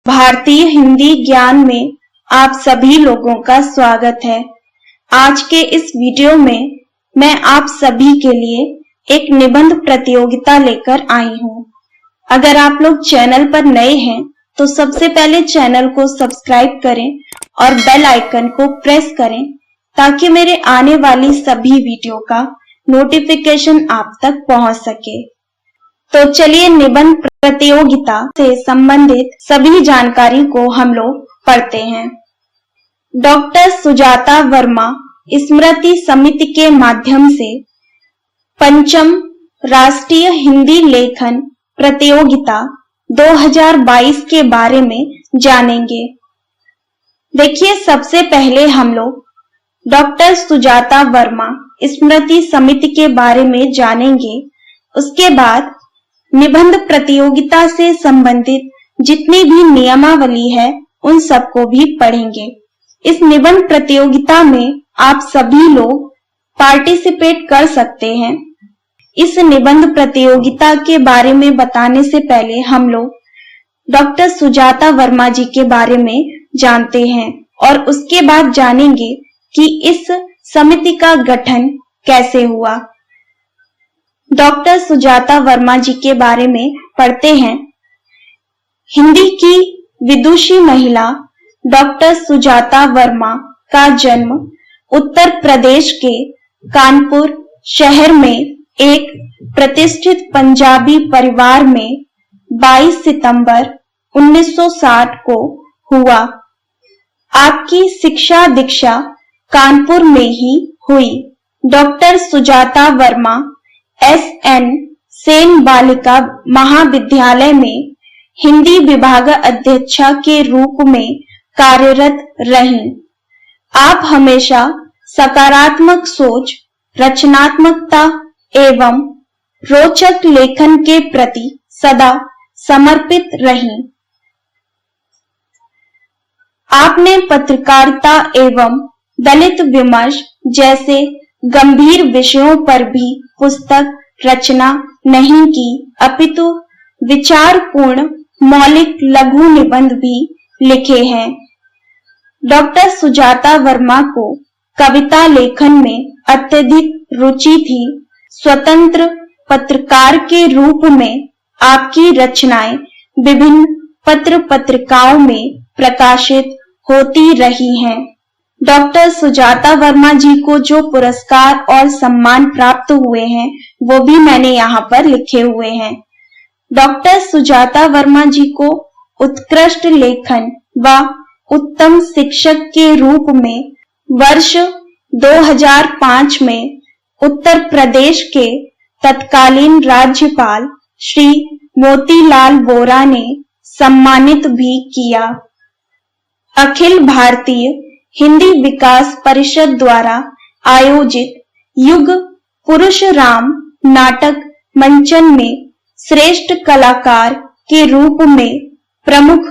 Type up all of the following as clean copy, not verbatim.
भारतीय हिंदी ज्ञान में आप सभी लोगों का स्वागत है। आज के इस वीडियो में मैं आप सभी के लिए एक निबंध प्रतियोगिता लेकर आई हूँ। अगर आप लोग चैनल पर नए हैं तो सबसे पहले चैनल को सब्सक्राइब करें और बेल आइकन को प्रेस करें ताकि मेरे आने वाली सभी वीडियो का नोटिफिकेशन आप तक पहुंच सके। तो चलिए निबंध प्रतियोगिता से संबंधित सभी जानकारी को हम लोग पढ़ते हैं। डॉक्टर सुजाता वर्मा स्मृति समिति के माध्यम से पंचम राष्ट्रीय हिंदी लेखन प्रतियोगिता 2022 के बारे में जानेंगे। देखिए, सबसे पहले हम लोग डॉक्टर सुजाता वर्मा स्मृति समिति के बारे में जानेंगे। उसके बाद निबंध प्रतियोगिता से संबंधित जितनी भी नियमावली है उन सबको भी पढ़ेंगे। इस निबंध प्रतियोगिता में आप सभी लोग पार्टिसिपेट कर सकते हैं। इस निबंध प्रतियोगिता के बारे में बताने से पहले हम लोग डॉक्टर सुजाता वर्मा जी के बारे में जानते हैं और उसके बाद जानेंगे कि इस समिति का गठन कैसे हुआ। डॉक्टर सुजाता वर्मा जी के बारे में पढ़ते हैं। हिंदी की विदुषी महिला डॉक्टर सुजाता वर्मा का जन्म उत्तर प्रदेश के कानपुर शहर में एक प्रतिष्ठित पंजाबी परिवार में 22 सितंबर 1960 को हुआ। आपकी शिक्षा दीक्षा कानपुर में ही हुई। डॉक्टर सुजाता वर्मा SN सेन बालिका महाविद्यालय में हिंदी विभाग अध्यक्षा के रूप में कार्यरत रहीं। आप हमेशा सकारात्मक सोच, रचनात्मकता एवं रोचक लेखन के प्रति सदा समर्पित रहीं। आपने पत्रकारिता एवं दलित विमर्श जैसे गंभीर विषयों पर भी पुस्तक रचना नहीं की, अपितु विचारपूर्ण मौलिक लघु निबंध भी लिखे हैं। डॉक्टर सुजाता वर्मा को कविता लेखन में अत्यधिक रुचि थी। स्वतंत्र पत्रकार के रूप में आपकी रचनाएं विभिन्न पत्र पत्रिकाओं में प्रकाशित होती रही हैं। डॉक्टर सुजाता वर्मा जी को जो पुरस्कार और सम्मान प्राप्त हुए हैं वो भी मैंने यहाँ पर लिखे हुए हैं। डॉक्टर सुजाता वर्मा जी को उत्कृष्ट लेखन व उत्तम शिक्षक के रूप में वर्ष 2005 में उत्तर प्रदेश के तत्कालीन राज्यपाल श्री मोतीलाल वोरा ने सम्मानित भी किया। अखिल भारतीय हिंदी विकास परिषद द्वारा आयोजित युग पुरुष राम नाटक मंचन में श्रेष्ठ कलाकार के रूप में प्रमुख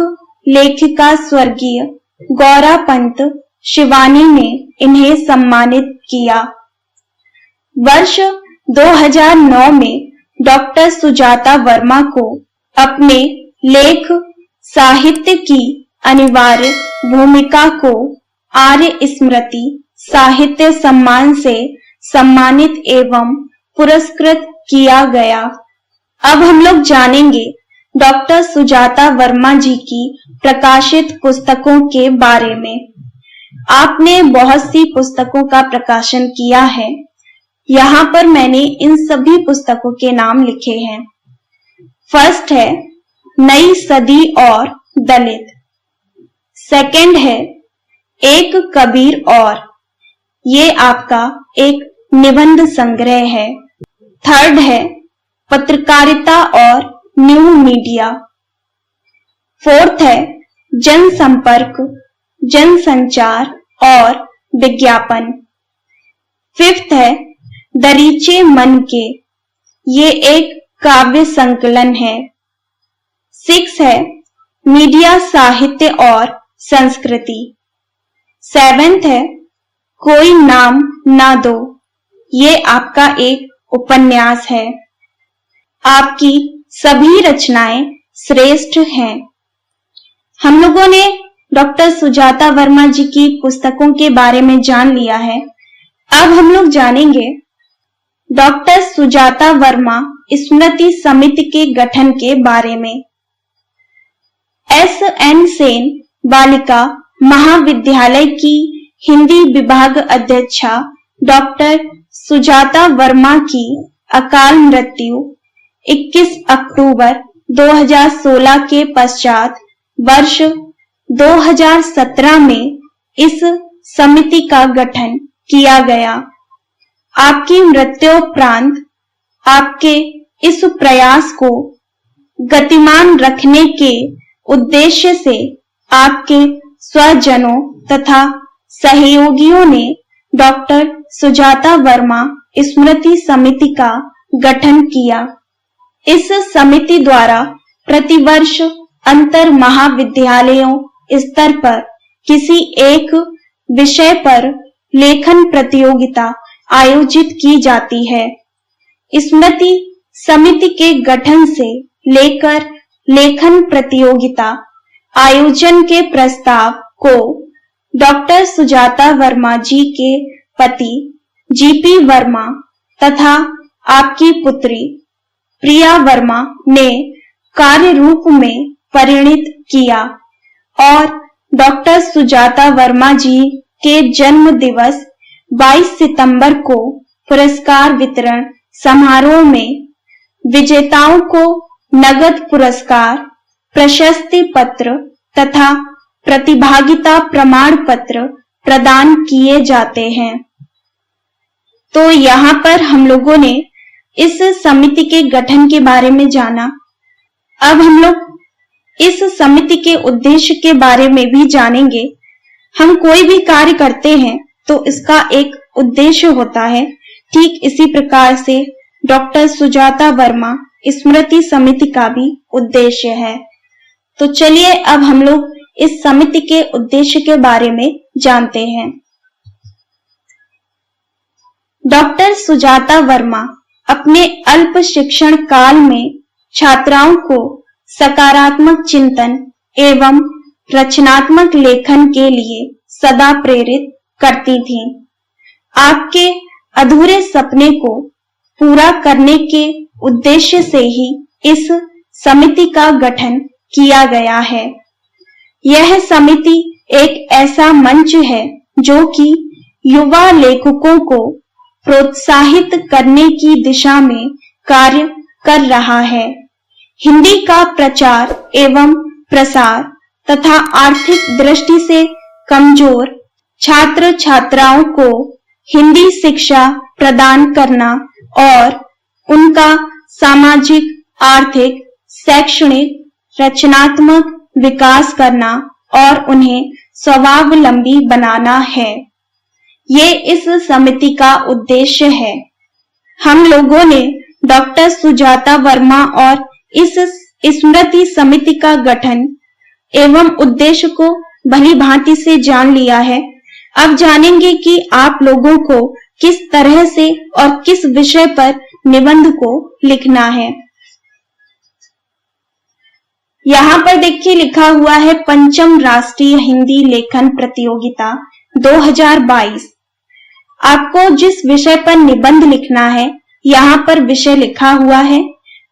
लेखिका स्वर्गीय गौरा पंत शिवानी ने इन्हें सम्मानित किया। वर्ष 2009 में डॉक्टर सुजाता वर्मा को अपने लेख साहित्य की अनिवार्य भूमिका को आर्य स्मृति साहित्य सम्मान से सम्मानित एवं पुरस्कृत किया गया। अब हम लोग जानेंगे डॉक्टर सुजाता वर्मा जी की प्रकाशित पुस्तकों के बारे में। आपने बहुत सी पुस्तकों का प्रकाशन किया है। यहाँ पर मैंने इन सभी पुस्तकों के नाम लिखे हैं। फर्स्ट है नई सदी और दलित। सेकंड है एक कबीर और, ये आपका एक निबंध संग्रह है। थर्ड है पत्रकारिता और न्यू मीडिया। फोर्थ है जनसंपर्क, जनसंचार और विज्ञापन। फिफ्थ है दरीचे मन के, ये एक काव्य संकलन है। सिक्स है मीडिया साहित्य और संस्कृति। सेवेंथ है कोई नाम ना दो, ये आपका एक उपन्यास है। आपकी सभी रचनाएं श्रेष्ठ हैं। हम लोगों ने डॉक्टर सुजाता वर्मा जी की पुस्तकों के बारे में जान लिया है। अब हम लोग जानेंगे डॉक्टर सुजाता वर्मा स्मृति समिति के गठन के बारे में। एस.एन. सेन बालिका महाविद्यालय की हिंदी विभाग अध्यक्षा डॉक्टर सुजाता वर्मा की अकाल मृत्यु 21 अक्टूबर 2016 के पश्चात वर्ष 2017 में इस समिति का गठन किया गया। आपकी मृत्योपरांत आपके इस प्रयास को गतिमान रखने के उद्देश्य से आपके स्वजनों तथा सहयोगियों ने डॉक्टर सुजाता वर्मा स्मृति समिति का गठन किया। इस समिति द्वारा प्रतिवर्ष अंतर महाविद्यालयों स्तर पर किसी एक विषय पर लेखन प्रतियोगिता आयोजित की जाती है। स्मृति समिति के गठन से लेकर लेखन प्रतियोगिता आयोजन के प्रस्ताव को डॉक्टर सुजाता वर्मा जी के पति जीपी वर्मा तथा आपकी पुत्री प्रिया वर्मा ने कार्य रूप में परिणित किया और डॉक्टर सुजाता वर्मा जी के जन्म दिवस 22 सितंबर को पुरस्कार वितरण समारोह में विजेताओं को नगद पुरस्कार, प्रशस्ति पत्र तथा प्रतिभागिता प्रमाण पत्र प्रदान किए जाते हैं। तो यहाँ पर हम लोगों ने इस समिति के गठन के बारे में जाना। अब हम लोग इस समिति के उद्देश्य के बारे में भी जानेंगे। हम कोई भी कार्य करते हैं तो इसका एक उद्देश्य होता है। ठीक इसी प्रकार से डॉक्टर सुजाता वर्मा स्मृति समिति का भी उद्देश्य है। तो चलिए अब हम लोग इस समिति के उद्देश्य के बारे में जानते हैं। डॉक्टर सुजाता वर्मा अपने अल्प शिक्षण काल में छात्राओं को सकारात्मक चिंतन एवं रचनात्मक लेखन के लिए सदा प्रेरित करती थीं। आपके अधूरे सपने को पूरा करने के उद्देश्य से ही इस समिति का गठन किया गया है। यह समिति एक ऐसा मंच है जो कि युवा लेखकों को प्रोत्साहित करने की दिशा में कार्य कर रहा है। हिंदी का प्रचार एवं प्रसार तथा आर्थिक दृष्टि से कमजोर छात्र छात्राओं को हिंदी शिक्षा प्रदान करना और उनका सामाजिक, आर्थिक, शैक्षणिक, रचनात्मक विकास करना और उन्हें स्वावलंबी बनाना है। ये इस समिति का उद्देश्य है। हम लोगों ने डॉक्टर सुजाता वर्मा और इस स्मृति समिति का गठन एवं उद्देश्य को भली भांति से जान लिया है। अब जानेंगे कि आप लोगों को किस तरह से और किस विषय पर निबंध को लिखना है। यहाँ पर देखिए लिखा हुआ है पंचम राष्ट्रीय हिंदी लेखन प्रतियोगिता 2022। आपको जिस विषय पर निबंध लिखना है यहाँ पर विषय लिखा हुआ है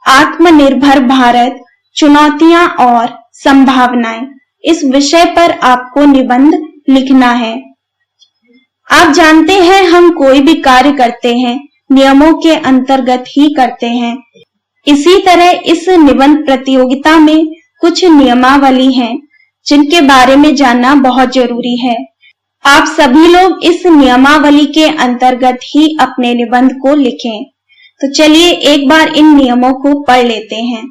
आत्मनिर्भर भारत, चुनौतियां और संभावनाएं। इस विषय पर आपको निबंध लिखना है। आप जानते हैं हम कोई भी कार्य करते हैं नियमों के अंतर्गत ही करते हैं। इसी तरह इस निबंध प्रतियोगिता में कुछ नियमावली हैं जिनके बारे में जानना बहुत जरूरी है। आप सभी लोग इस नियमावली के अंतर्गत ही अपने निबंध को लिखें। तो चलिए एक बार इन नियमों को पढ़ लेते हैं।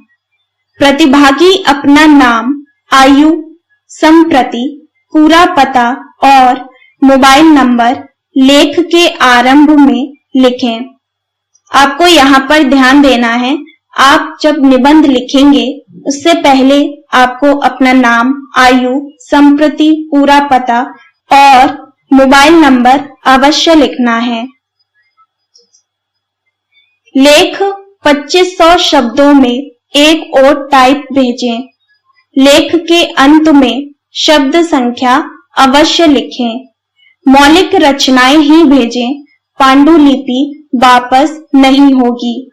प्रतिभागी अपना नाम, आयु, संप्रति, पूरा पता और मोबाइल नंबर लेख के आरंभ में लिखें। आपको यहाँ पर ध्यान देना है, आप जब निबंध लिखेंगे उससे पहले आपको अपना नाम, आयु, संप्रति, पूरा पता और मोबाइल नंबर अवश्य लिखना है। लेख 2500 शब्दों में एक और टाइप भेजें। लेख के अंत में शब्द संख्या अवश्य लिखें। मौलिक रचनाएं ही भेजें, पांडुलिपि वापस नहीं होगी।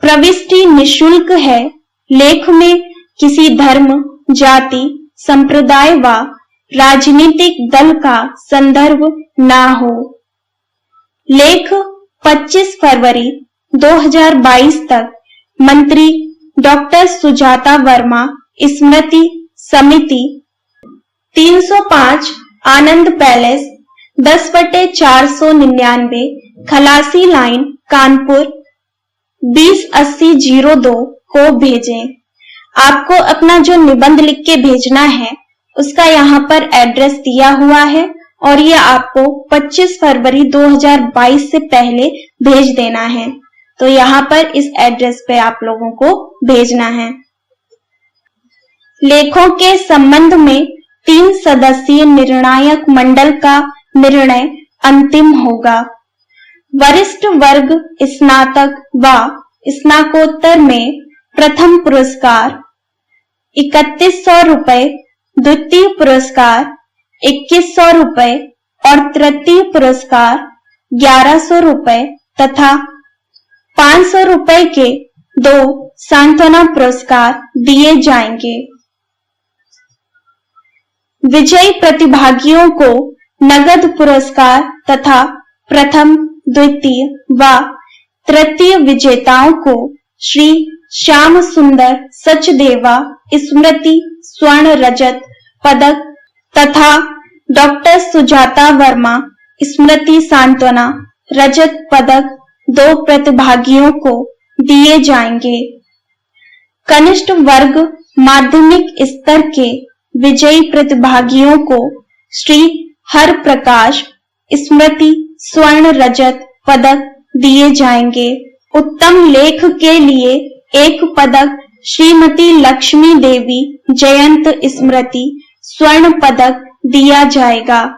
प्रविष्टि निशुल्क है। लेख में किसी धर्म, जाति, संप्रदाय व राजनीतिक दल का संदर्भ ना हो। लेख 25 फरवरी 2022 तक मंत्री डॉक्टर सुजाता वर्मा स्मृति समिति 305 आनंद पैलेस 10/499 खलासी लाइन कानपुर 208002 को भेजें। आपको अपना जो निबंध लिख के भेजना है उसका यहाँ पर एड्रेस दिया हुआ है और ये आपको 25 फरवरी 2022 से पहले भेज देना है। तो यहाँ पर इस एड्रेस पे आप लोगों को भेजना है। लेखों के संबंध में 3 सदस्यीय निर्णायक मंडल का निर्णय अंतिम होगा। वरिष्ठ वर्ग स्नातक व स्नातकोत्तर में प्रथम पुरस्कार 3100 रुपए, द्वितीय पुरस्कार 2100 रुपए और तृतीय पुरस्कार 1100 रुपए तथा 500 रुपए के 2 सांत्वना पुरस्कार दिए जाएंगे। विजयी प्रतिभागियों को नगद पुरस्कार तथा प्रथम, द्वितीय व तृतीय विजेताओं को श्री श्याम सुंदर सचदेवा स्मृति स्वर्ण रजत पदक तथा डॉक्टर सुजाता वर्मा स्मृति सांत्वना रजत पदक 2 प्रतिभागियों को दिए जाएंगे। कनिष्ठ वर्ग माध्यमिक स्तर के विजयी प्रतिभागियों को श्री हर प्रकाश स्मृति स्वर्ण रजत पदक दिए जाएंगे। उत्तम लेख के लिए 1 पदक श्रीमती लक्ष्मी देवी जयंत स्मृति स्वर्ण पदक दिया जाएगा।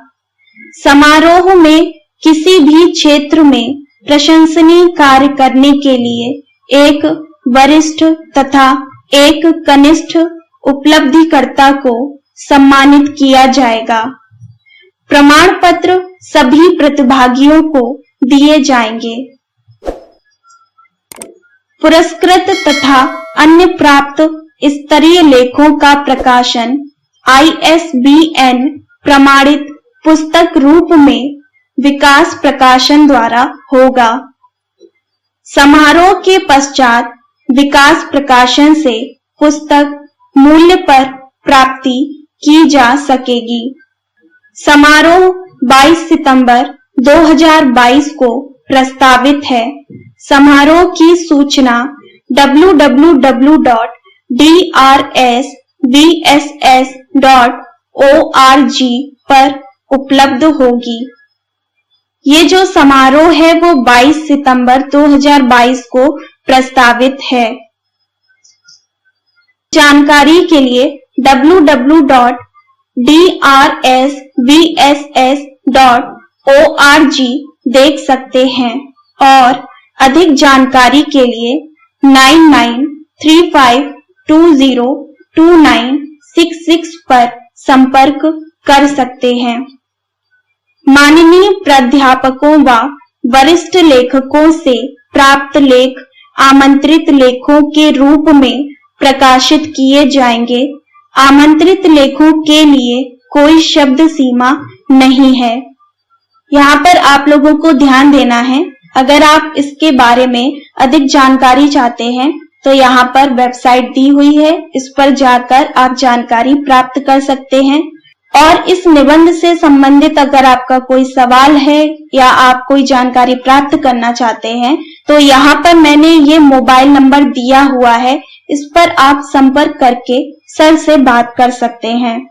समारोह में किसी भी क्षेत्र में प्रशंसनीय कार्य करने के लिए 1 वरिष्ठ तथा 1 कनिष्ठ उपलब्धिकर्ता को सम्मानित किया जाएगा। प्रमाण पत्र सभी प्रतिभागियों को दिए जाएंगे। पुरस्कृत तथा अन्य प्राप्त स्तरीय लेखों का प्रकाशन ISBN प्रमाणित पुस्तक रूप में विकास प्रकाशन द्वारा होगा। समारोह के पश्चात विकास प्रकाशन से पुस्तक मूल्य पर प्राप्ति की जा सकेगी। समारोह 22 सितंबर 2022 को प्रस्तावित है। समारोह की सूचना www.drsvss.org पर उपलब्ध होगी। ये जो समारोह है वो 22 सितंबर 2022 को प्रस्तावित है। जानकारी के लिए www.drsvss.org देख सकते हैं और अधिक जानकारी के लिए 9935202966 पर संपर्क कर सकते हैं। माननीय प्राध्यापकों व वरिष्ठ लेखकों से प्राप्त लेख आमंत्रित लेखों के रूप में प्रकाशित किए जाएंगे। आमंत्रित लेखों के लिए कोई शब्द सीमा नहीं है। यहाँ पर आप लोगों को ध्यान देना है। अगर आप इसके बारे में अधिक जानकारी चाहते हैं तो यहाँ पर वेबसाइट दी हुई है, इस पर जाकर आप जानकारी प्राप्त कर सकते हैं। और इस निबंध से संबंधित अगर आपका कोई सवाल है या आप कोई जानकारी प्राप्त करना चाहते हैं तो यहाँ पर मैंने ये मोबाइल नंबर दिया हुआ है, इस पर आप संपर्क करके सर से बात कर सकते हैं।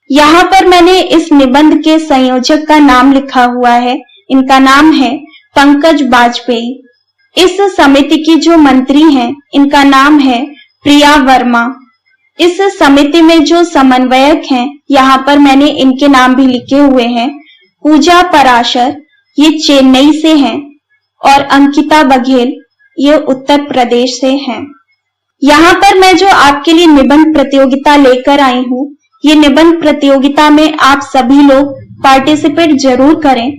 यहाँ पर मैंने इस निबंध के संयोजक का नाम लिखा हुआ है। इनका नाम है पंकज वाजपेयी। इस समिति की जो मंत्री हैं इनका नाम है प्रिया वर्मा। इस समिति में जो समन्वयक हैं यहाँ पर मैंने इनके नाम भी लिखे हुए हैं। पूजा पराशर ये चेन्नई से हैं और अंकिता बघेल ये उत्तर प्रदेश से हैं। यहाँ पर मैं जो आपके लिए निबंध प्रतियोगिता लेकर आई हूँ, ये निबंध प्रतियोगिता में आप सभी लोग पार्टिसिपेट जरूर करें।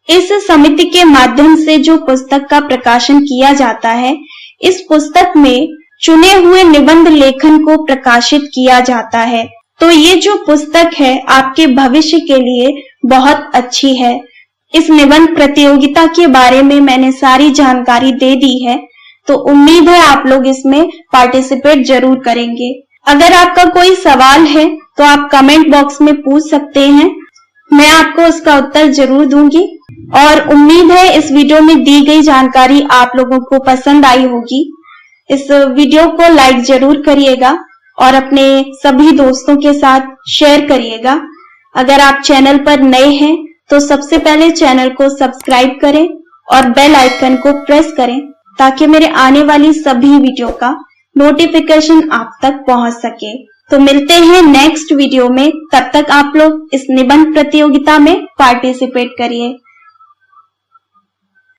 इस समिति के माध्यम से जो पुस्तक का प्रकाशन किया जाता है, इस पुस्तक में चुने हुए निबंध लेखन को प्रकाशित किया जाता है। तो ये जो पुस्तक है आपके भविष्य के लिए बहुत अच्छी है। इस निबंध प्रतियोगिता के बारे में मैंने सारी जानकारी दे दी है, तो उम्मीद है आप लोग इसमें पार्टिसिपेट जरूर करेंगे। अगर आपका कोई सवाल है तो आप कमेंट बॉक्स में पूछ सकते हैं, मैं आपको उसका उत्तर जरूर दूंगी। और उम्मीद है इस वीडियो में दी गई जानकारी आप लोगों को पसंद आई होगी। इस वीडियो को लाइक जरूर करिएगा और अपने सभी दोस्तों के साथ शेयर करिएगा। अगर आप चैनल पर नए हैं तो सबसे पहले चैनल को सब्सक्राइब करें और बेल आइकन को प्रेस करें, ताकि मेरे आने वाली सभी वीडियो का नोटिफिकेशन आप तक पहुंच सके। तो मिलते हैं नेक्स्ट वीडियो में, तब तक आप लोग इस निबंध प्रतियोगिता में पार्टिसिपेट करिए।